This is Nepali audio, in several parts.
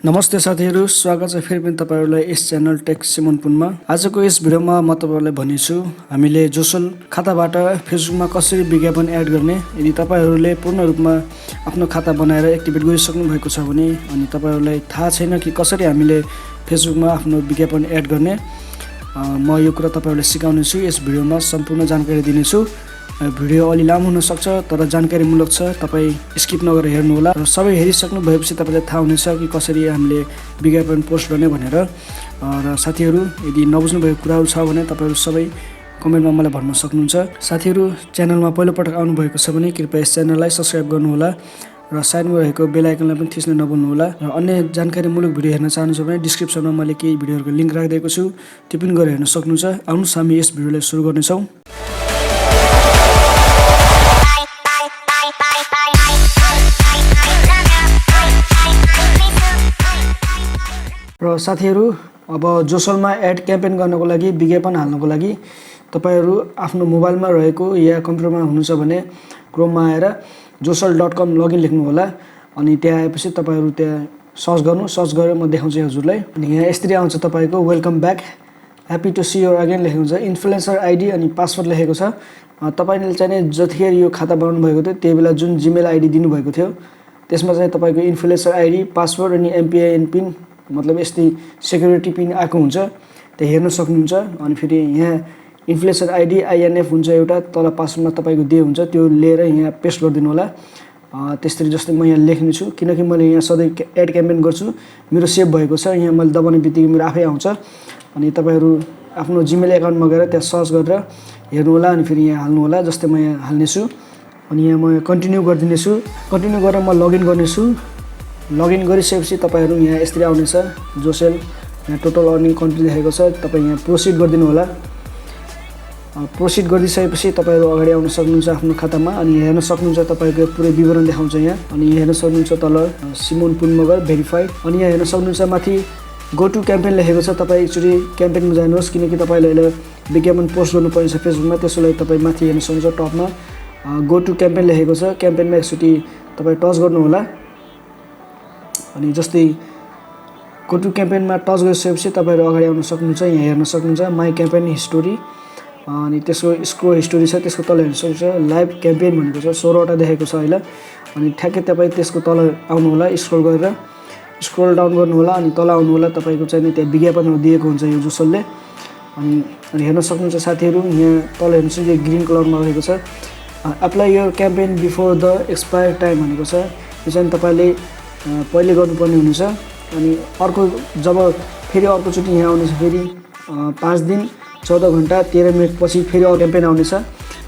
नमस्ते साथीहरू, स्वागत छ फेरि पनि तपाईहरुलाई यस च्यानल टेक सिमोनपुनमा। आजको यस भिडियोमा म तपाईहरुलाई भनिछु हामीले जोसल खाताबाट फेसबुकमा कसरी विज्ञापन एड गर्ने। यदि तपाईहरुले पूर्ण रूपमा आफ्नो खाता बनाएर एक्टिभेट गरिसक्नु भएको छ भने अनि तपाईहरुलाई थाहा छैन कि कसरी हामीले फेसबुकमा आफ्नो विज्ञापन एड गर्ने, म यो कुरा तपाईहरुलाई सिकाउने छु। यस भिडियोमा सम्पूर्ण जानकारी दिनेछु। भिडियो अलि लामो हुन सक्छ तर जानकारीमूलक छ, तपाई स्किप नगरेर हेर्नु होला र सबै हेरिसक्नु भएपछि तपाईलाई थाहा हुनेछ कि कसरी हामीले विज्ञापन पोस्ट गर्ने भनेर। र साथीहरू, यदि नबुझ्नु भएको कुराहरु छ भने तपाईहरु सबै कमेन्टमा मलाई भन्न सक्नुहुन्छ। साथीहरू, च्यानलमा पहिलो पटक आउनु भएको छ भने कृपया यस च्यानललाई सब्स्क्राइब गर्नु होला र साइडमा रहेको बेल आइकनलाई पनि थिच्न नभुल्नु होला। र अन्य जानकारीमूलक भिडियो हेर्न चाहनुहुन्छ भने डिस्क्रिप्सनमा मैले केही भिडियोहरुको लिंक राखिदिएको छु, त्यो पनि गएर हेर्न सक्नुहुन्छ। आउनुहोस् हामी यस भिडियोलाई सुरु गर्नेछौं। र साथीहरू, अब जोसलमा एड क्याम्पेन गर्नको लागि विज्ञापन हाल्नको लागि तपाईहरु आफ्नो मोबाइलमा रहेको या कम्प्युटरमा हुनुहुन्छ भने क्रोममा आएर jocial.com लगइन लेख्नु होला। अनि त्यहाँ आएपछि तपाईहरु त्यहाँ सर्च गर्नु, सर्च गरेर म देखाउँछु हजुरलाई। अनि यहाँ यसरी आउँछ तपाईको welcome back, happy to see you again लेखेको छ, इन्फ्लुएन्सर आइडी अनि पासवर्ड लेखेको छ। तपाईले चाहिँ जतिखेर यो खाता बनाउनु भएको थियो त्यही बेला जुन जीमेल आइडी दिनु भएको थियो त्यसमा चाहिँ तपाईको इन्फ्लुएन्सर आइडी, पासवर्ड अनि एमपिआइएन पिन मतलब यस्तै सेक्युरिटी पिन आएको हुन्छ, त्यो हेर्न सक्नुहुन्छ। अनि फेरि यहाँ इन्फ्लुएन्सर आइडी आइएनएफ हुन्छ एउटा, तल पासवर्डमा तपाईको दिए हुन्छ, त्यो लिएर यहाँ पेस्ट गरिदिनु होला। त्यसरी जस्तै म यहाँ लेख्ने छु किनकि मैले यहाँ सधैँ एड क्याम्पेन गर्छु, मेरो सेभ भएको छ। यहाँ मैले दबाउने बित्तिकै मेरो आफै आउँछ। अनि तपाईहरु आफ्नो जीमेल एकाउन्टमा गएर त्यहाँ सर्च गरेर हेर्नु होला अनि फेरि यहाँ हाल्नु होला। जस्तै म यहाँ हाल्नेछु अनि यहाँ म कन्टिन्यू गर्दिनेछु। कन्टिन्यू गरेर म लगइन गर्नेछु। लगइन गरिसकेपछि तपाईहरु यहाँ यसरी आउनेछ जोसेल, यहाँ टोटल अर्निङ कन्ट्री लेखेको छ, तपाई यहाँ प्रोसिड गरिदिनु होला। प्रोसिड गरिसकेपछि तपाईहरु अगाडि आउन सक्नुहुन्छ आफ्नो खातामा। अनि हेर्न सक्नुहुन्छ तपाईको पुरै विवरण देखाउँछ यहाँ। अनि यहाँ हेर्न सक्नुहुन्छ तल सिमोनपुन मगर भेरिफाइड। अनि यहाँ हेर्न सक्नुहुन्छ माथि गो टु क्याम्पेन लेखेको छ। तपाई एकचोटी क्याम्पेनमा जानुहोस् किनकि तपाईले अहिले विज्ञापन पोस्ट गर्नुपर्छ फेसबुकमा, त्यसको लागि तपाई माथि हेर्न सक्नुहुन्छ टपमा गो टु क्याम्पेन लेखेको छ। क्याम्पेनमा एकचोटी तपाई टच गर्नु होला। अनि जस्तै गो टु क्याम्पेनमा टच गरिसकेपछि तपाईहरु अगाडि आउन सक्नुहुन्छ। यहाँ हेर्न सक्नुहुन्छ माई क्याम्पेन हिस्टोरी, अनि त्यसको स्क्रोल हिस्टोरी छ, त्यसको तल हेर्न सक्नुहुन्छ लाइभ क्याम्पेन भनेको छ, 16 वटा देखेको छ अहिले। अनि ठ्याक्कै तपाई त्यसको तल आउनु होला, स्क्रोल गरेर स्क्रोल डाउन गर्नु होला अनि तल आउनु होला। तपाईको चाहिँ त्यहाँ विज्ञापनहरु दिएको हुन्छ यो जोसलले। अनि हेर्न सक्नुहुन्छ साथीहरु, यहाँ तल हेर्नु सक्नुहुन्छ यो ग्रीन कलरमा रहेको छ apply your campaign before the expire time भनेको छ। यो चाहिँ तपाईले पहिले गर्नुपर्ने हुन्छ। अनि अर्को जब फेरि अर्कोचोटि यहाँ आउनेछ, फेरि 5 दिन 14 घण्टा 13 मिनेट पछि फेरि अर्को क्याम्पेन आउनेछ।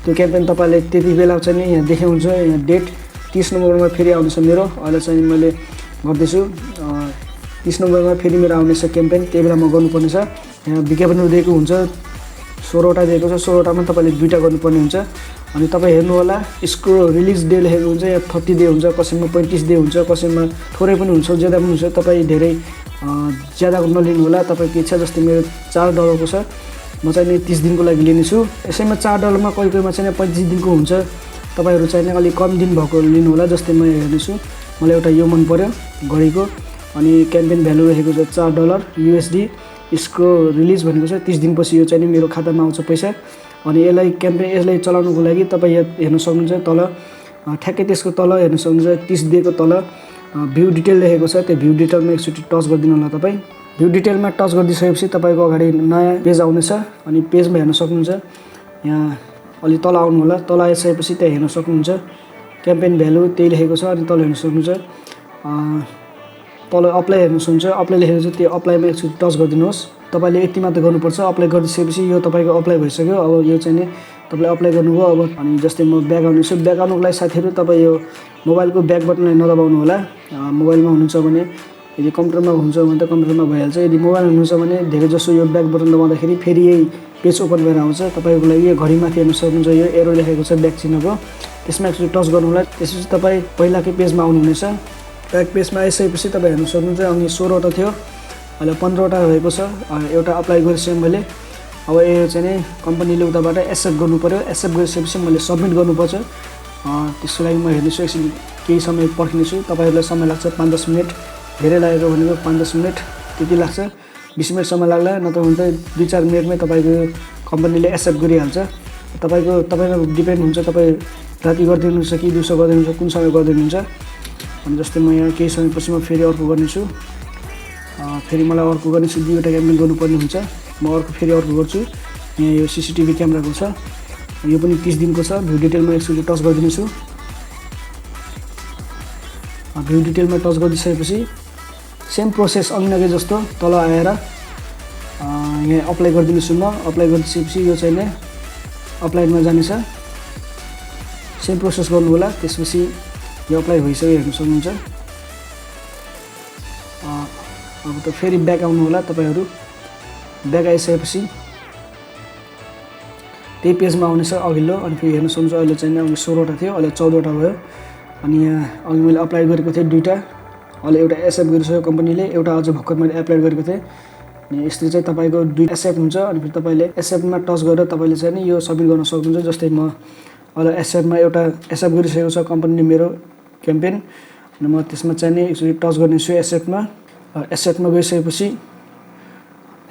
त्यो क्याम्पेन तपाईले त्यति बेला चाहिँ यहाँ देखाउँछ, यहाँ डेट 30 नोभेम्बरमा फेरि आउनेछ मेरो। अहिले चाहिँ मैले गर्दैछु 30 नोभेम्बरमा फेरि मेरो आउनेछ क्याम्पेन, त्यही बेला म गर्नुपर्ने छ। यहाँ विज्ञापनहरु दिएको हुन्छ, 16 वटा दिएको छ, 16 वटामा तपाईले 2टा गर्नुपर्ने हुन्छ। अनि तपाई हेर्नु होला यसको रिलिज डे लेखेको हुन्छ, यहाँ 30 डे हुन्छ, कसैमा 35 डे हुन्छ, कसैमा थोरै पनि हुन्छ, ज्यादा पनि हुन्छ। तपाई धेरै ज्यादाको नलिनु होला, तपाईको इच्छा। जस्तै मेरो $4 को छ, म चाहिँ 30 दिनको लागि लिनेछु। यसैमा $4 मा कहिलेमा चाहिँ 35 दिनको हुन्छ, तपाईहरु चाहिँ अलि कम दिन भएको लिनु होला। जस्तै म हेर्नेछु, मलाई एउटा यो मन पर्यो घडीको, अनि क्याम्पेन भ्यालु रहेको छ $4 USD। यसको रिलिज भनेको छ 30 दिनपछि यो चाहिँ मेरो खातामा आउँछ पैसा। अनि यसलाई चलाउनको लागि तपाई हेर्न सक्नुहुन्छ तल ठ्याक्कै त्यसको तल हेर्न सक्नुहुन्छ 30 डेको तल भ्यू डिटेल लेखेको छ। त्यो भ्यू डिटेलमा एकचोटि टच गरिदिनु होला तपाई। भ्यू डिटेलमा टच गरिदिसकेपछि तपाईको अगाडि नयाँ पेज आउनेछ। अनि पेजमा हेर्न सक्नुहुन्छ यहाँ अलि तल आउनु होला। तल आइसकेपछि त्यहाँ हेर्न सक्नुहुन्छ क्याम्पेन भ्यालु त्यही लेखेको छ। अनि तल हेर्न सक्नुहुन्छ तल अप्लाई हेर्न सक्नुहुन्छ, अप्लाई लेखेको छ, त्यो अप्लाईमा एकचोटि टच गरिदिनुहोस्। तपाईले यति मात्र गर्नुपर्छ। अप्लाई गरिसकेपछि यो तपाईको अप्लाई भइसक्यो। अब यो चाहिँ तपाईले अप्लाई गर्नुभयो। अब अनि जस्तै म ब्याक आउनेछु। ब्याक आउनुको लागि साथीहरु तपाई यो मोबाइलको ब्याक बटनलाई नदबाउनु होला। मोबाइलमा हुनुहुन्छ भने, यदि कम्प्युटरमा हुन्छ भने त कम्प्युटरमा भइहाल्छ। यदि मोबाइल हुनुहुन्छ भने धेरै जसो यो ब्याक बटन दबाउँदाखेरि फेरि यही पेज ओपन भएर आउँछ। तपाईको लागि यो घडीमाथि हेर्न सक्नुहुन्छ यो एरो लेखेको छ ब्याक चिन्हको, त्यसमा एकचोटि टच गर्नु होला। त्यसपछि तपाई पहिलाकै पेजमा आउनुहुनेछ। ब्याक पेजमा आइसकेपछि तपाई हेर्न सक्नुहुन्छ अनि 16 वटा थियो, अहिले 15 वटा रहेको छ। एउटा अप्लाई गरिसकेँ मैले। अब यो चाहिँ कम्पनीले उताबाट एक्सेप्ट गर्नु पर्यो। एक्सेप्ट गरिसकेपछि मैले सबमिट गर्नुपर्छ। त्यसको लागि म हेर्नेछु, एकछिन केही समय पर्खिनेछु। तपाईहरुलाई समय लाग्छ 5-10 मिनेट। धेरै लागेको भनेको 5-10 मिनट त्यति लाग्छ, 20 मिनटसम्म लाग्ला, नत्र भने त 2-4 मिनटमै तपाईँको कम्पनीले एक्सेप्ट गरिहाल्छ। तपाईँमा डिपेन्ड हुन्छ, तपाईँ राति गरिदिनुहुन्छ कि दिउँसो गरिदिनुहुन्छ, कुन समय गरिदिनुहुन्छ। अनि जस्तै म यहाँ केही समयपछि म फेरि अर्को गर्नेछु, फेरि मलाई अर्को गर्नेछु, 2वटा क्याम्पेन गर्नुपर्ने हुन्छ। म फेरि अर्को गर्छु। यहाँ यो CCTV क्यामेराको छ, यो पनि 30 दिनको छ। भ्यू डिटेलमा एकचोटि टच गरिदिनेछु। भ्यू डिटेलमा टच गरिदिसकेपछि सेम प्रोसेस अघि जस्तो तल आएर यहाँ अप्लाई गरिदिनेछु। म अप्लाई गरिदिएपछि यो चाहिँ अप्लाइमा जानेछ। सेम प्रोसेस गर्नु होला। त्यसपछि यो अप्लाई भइसक्यो हेर्न सक्नुहुन्छ। अब त फेरि ब्याक आउनु होला तपाईहरू। ब्याक आइसकेपछि त्यही पेजमा आउनेछ अघिल्लो। अनि फेरि हेर्न सक्नुहुन्छ अहिले चाहिँ 16वटा थियो, अहिले 14वटा भयो। अनि यहाँ अघि मैले अप्लाई गरेको थिएँ 2टा, अहिले एउटा एक्सेप्ट गरिसक्यो कम्पनीले, एउटा अझ भर्खर मैले एप्लाई गरेको थिएँ। अनि यसरी चाहिँ तपाईँको 2 एक्सेप्ट हुन्छ। अनि फेरि तपाईँले एक्सेप्टमा टच गरेर तपाईँले चाहिँ यो सबमिट गर्न सक्नुहुन्छ। जस्तै म अहिले एक्सेप्टमा एउटा एक्सेप्ट गरिसकेको छ कम्पनीले मेरो क्याम्पेन। अनि म त्यसमा चाहिँ एकचोटि टच गर्नेछु एक्सेप्टमा। एक्सेप्टमा गइसकेपछि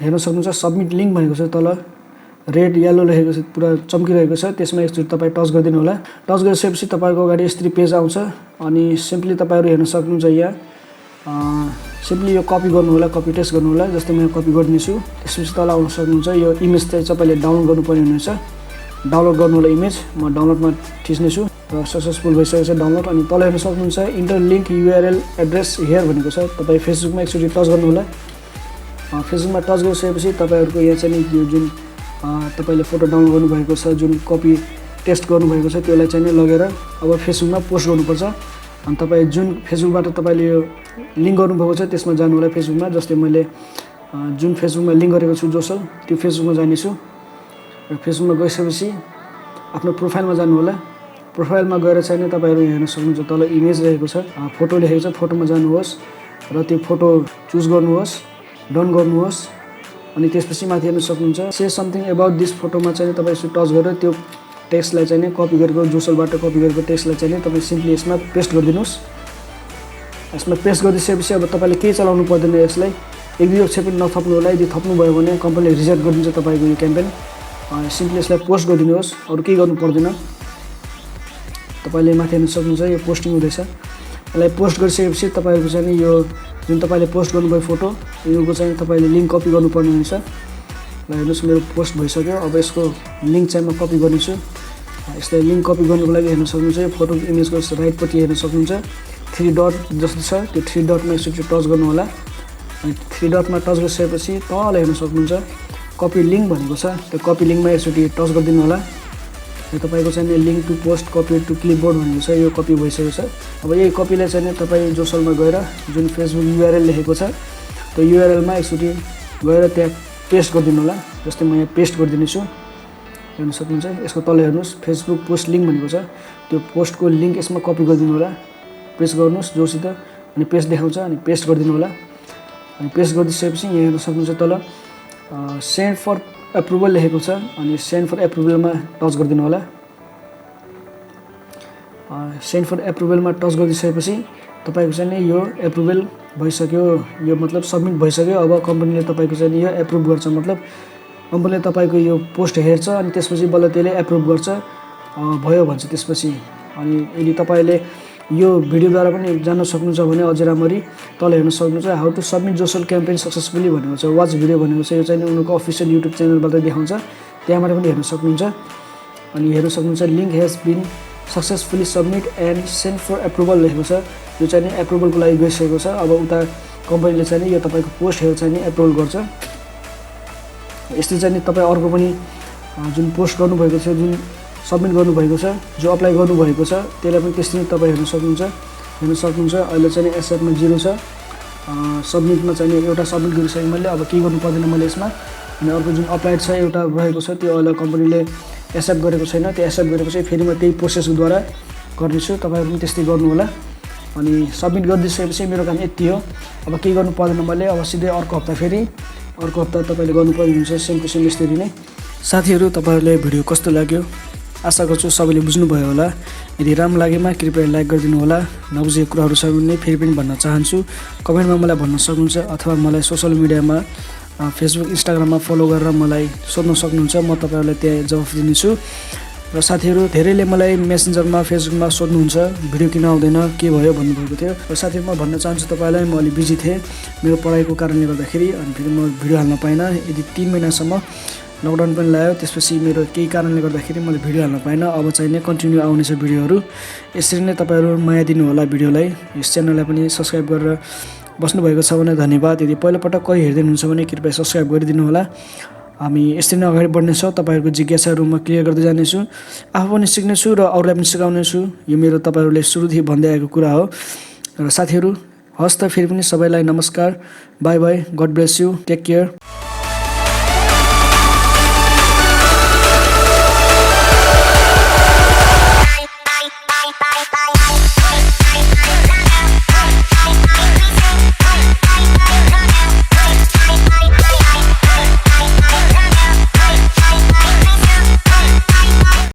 हेर्न सक्नुहुन्छ सबमिट लिङ्क भनेको छ, तल रेड येलो लेखेको छ, पुरा चम्किरहेको छ। त्यसमा एकचोटि तपाईँ टच गरिदिनु होला। टच गरिसकेपछि तपाईँको अगाडि यसरी पेज आउँछ। अनि सिम्पली तपाईँहरू हेर्न सक्नुहुन्छ यहाँ सिम्पली यो कपी गर्नु होला, कपी टेस्ट गर्नु होला। जस्तै म कपी गरिदिन्छु। त्यसपछि तल आउन सक्नुहुन्छ यो इमेज चाहिँ तपाईँले डाउनलोड गर्नुपर्ने हुनेछ। डाउनलोड गर्नु होला इमेज। म डाउनलोडमा थिच्नेछु र सक्सेसफुल भइसकेको छ डाउनलोड। अनि तल हेर्न सक्नुहुन्छ enter link URL address here भनेको छ। तपाईँ फेसबुकमा एकचोटि टच गर्नु होला। फेसबुकमा टच गरिसकेपछि तपाईँहरूको यहाँ चाहिँ यो जुन तपाईँले फोटो डाउनलोड गर्नुभएको छ, जुन कपी टेस्ट गर्नुभएको छ, त्यसलाई चाहिँ लगेर अब फेसबुकमा पोस्ट गर्नुपर्छ। अनि तपाईँ जुन फेसबुकबाट तपाईँले यो लिङ्क गर्नुभएको छ त्यसमा जानु होला फेसबुकमा। जस्तै मैले जुन फेसबुकमा लिङ्क गरेको छु जोसल, त्यो फेसबुकमा जानेछु। र फेसबुकमा गइसकेपछि आफ्नो प्रोफाइलमा जानु होला। प्रोफाइलमा गएर चाहिँ तपाईँहरू हेर्न सक्नुहुन्छ तल इमेज रहेको छ, फोटो लेखेको छ, फोटोमा जानुहोस् र त्यो फोटो चुज गर्नुहोस्, डन गर्नुहोस्। अनि त्यसपछि माथि हेर्न सक्नुहुन्छ से समथिङ एबाउट दिस फोटोमा चाहिँ तपाईँ यसो टच गरेर त्यो टेक्स्टलाई चाहिँ कपी गरेको, जोसलबाट कपी गरेको टेक्स्टलाई चाहिँ तपाईँ सिम्पली यसमा पेस्ट गरिदिनुहोस्। यसमा पेस्ट गरिदिसकेपछि अब तपाईँले केही चलाउनु पर्दैन। यसलाई 1-2 अक्षर पनि नथप्नु होला। यदि थप्नुभयो भने कम्पनीले रिजेक्ट गरिदिन्छ तपाईँको यो क्याम्पेन। सिम्पली यसलाई पोस्ट गरिदिनुहोस्, अरू केही गर्नु पर्दैन। तपाईँले माथि हेर्न सक्नुहुन्छ यो पोस्टिङ हुँदैछ। यसलाई पोस्ट गरिसकेपछि तपाईँहरूको चाहिँ यो जुन तपाईँले पोस्ट गर्नुभयो फोटो, योको चाहिँ तपाईँले लिङ्क कपी गर्नुपर्ने हुन्छ। ल हेर्नुहोस् मेरो पोस्ट भइसक्यो। अब यसको लिङ्क चाहिँ म कपी गर्नेछु। यसलाई लिङ्क कपी गर्नुको लागि हेर्न सक्नुहुन्छ यो फोटो इमेजको राइटपट्टि हेर्न सक्नुहुन्छ 3 डट जस्तो छ, त्यो 3 डटमा एकचोटि टच गर्नु होला। अनि 3 डटमा टच गरिसकेपछि तल हेर्न सक्नुहुन्छ कपी लिङ्क भनेको छ, त्यो कपी लिङ्कमा एकचोटि टच गरिदिनु होला। यो तपाईँको चाहिँ link to post copy to clipboard भनेको छ, यो कपी भइसकेको छ। अब यही कपीलाई चाहिँ तपाईँ जोसलमा गएर जुन फेसबुक URL लेखेको छ त्यो URLमा एकचोटि गएर त्यहाँ पेस्ट गरिदिनु होला। जस्तै म यहाँ पेस्ट गरिदिनेछु। हेर्न सक्नुहुन्छ यसको तल हेर्नुहोस् फेसबुक पोस्ट लिङ्क भनेको छ, त्यो पोस्टको लिङ्क यसमा कपी गरिदिनु होला। पेस्ट गर्नुहोस् जोसित, अनि पेस्ट देखाउँछ, अनि पेस्ट गरिदिनु होला। अनि पेस्ट गरिदिसकेपछि यहाँ हेर्न सक्नुहुन्छ तल सेन्ड फर एप्रुभल लेखेको छ, अनि सेन्ड फर एप्रुभलमा टच गरिदिनु होला। सेन्ड फर एप्रुभलमा टच गरिदिसकेपछि तपाईँको चाहिँ यो एप्रुभल भइसक्यो, यो मतलब सबमिट भइसक्यो। अब कम्पनीले तपाईँको चाहिँ यो एप्रुभ गर्छ, मतलब कम्पनीले तपाईँको यो पोस्ट हेर्छ अनि त्यसपछि बल्ल त्यसले एप्रुभ गर्छ, भयो भन्छ त्यसपछि। अनि यदि तपाईँले यो भिडियोद्वारा पनि जान्न सक्नुहुन्छ भने अझै राम्ररी तल हेर्न सक्नुहुन्छ हाउ टु सबमिट जोसल क्याम्पेन सक्सेसफुली भनेको छ। वाच भिडियो भनेको छ, यो चाहिँ उनीहरूको अफिसियल युट्युब च्यानलबाट देखाउँछ, त्यहाँबाट पनि हेर्न सक्नुहुन्छ। अनि हेर्न सक्नुहुन्छ link has been successfully submit and send for approval लेखेको छ, यो चाहिँ एप्रुभलको लागि गइसकेको छ। अब उता कम्पनीले चाहिँ यो तपाईँको पोस्ट हेरेर चाहिँ एप्रुभल गर्छ। यस्तै चाहिँ तपाईँ अर्को पनि जुन पोस्ट गर्नुभएको छ, जुन सबमिट गर्नुभएको छ, जो अप्लाई गर्नुभएको छ, त्यसलाई पनि त्यस्तै तपाईँ हेर्न सक्नुहुन्छ। अहिले चाहिँ एक्सेप्टमा 0 छ, सबमिटमा चाहिँ एउटा सबमिट गरिसकेँ मैले, अब केही गर्नु पर्दैन मैले यसमा। अनि अर्को जुन अप्लाइड छ एउटा रहेको छ, त्यो अहिले कम्पनीले एक्सेप्ट गरेको छैन, त्यो एक्सेप्ट गरेको चाहिँ फेरि म त्यही प्रोसेसद्वारा गर्नेछु, तपाईँहरू पनि त्यस्तै गर्नु होला। अनि सबमिट गरिदिसकेपछि मेरो काम यति हो, अब केही गर्नु पर्दैन मैले। अब सिधै अर्को हप्ता तपाईँले गर्नुपर्ने हुन्छ सेम टु सेम यसरी नै। साथीहरू, तपाईँहरूलाई भिडियो कस्तो लाग्यो आशा गर्छु सबैले बुझ्नुभयो होला। यदि राम्रो लागेमा कृपया लाइक गरिदिनु होला। नबुझेको कुराहरू छ भने फेरि पनि भन्न चाहन्छु, कमेन्टमा मलाई भन्न सक्नुहुन्छ अथवा मलाई सोसल मिडियामा फेसबुक इन्स्टाग्राममा फलो गरेर मलाई सोध्न सक्नुहुन्छ। म तपाईँहरूलाई त्यहाँ जवाफ दिनेछु। र साथीहरू धेरैले मलाई मेसेन्जरमा फेसबुकमा सोध्नुहुन्छ भिडियो किन आउँदैन, के भयो भन्नुभएको थियो। र साथीहरू म भन्न चाहन्छु तपाईँलाई, म अलि बिजी थिएँ मेरो पढाइको कारणले गर्दाखेरि, अनि फेरि म भिडियो हाल्न पाइनँ। यदि 3 महिनासम्म लकडाउन पनि लाग्यो, त्यसपछि मेरो केही कारणले गर्दाखेरि मैले भिडियो हाल्न पाइनँ। अब चाहिँ नै कन्टिन्यू आउनेछ भिडियोहरू। यसरी नै तपाईँहरू माया दिनु होला भिडियोलाई। यस च्यानललाई पनि सब्सक्राइब गरेर बस्नुभएको छ भने धन्यवाद। यदि पहिलोपटक कोही हेर्दै हुनुहुन्छ भने कृपया सब्सक्राइब गरिदिनु होला। हामी यसरी नै अगाडि बढ्नेछौँ। तपाईँहरूको जिज्ञासाहरू म क्लियर गर्दै जानेछु, आफू पनि सिक्नेछु र अरूलाई पनि सिकाउनेछु। यो मेरो तपाईँहरूले सुरुदेखि भन्दै आएको कुरा हो। र साथीहरू हस् त फेरि पनि सबैलाई नमस्कार, bye bye, god bless you, take care.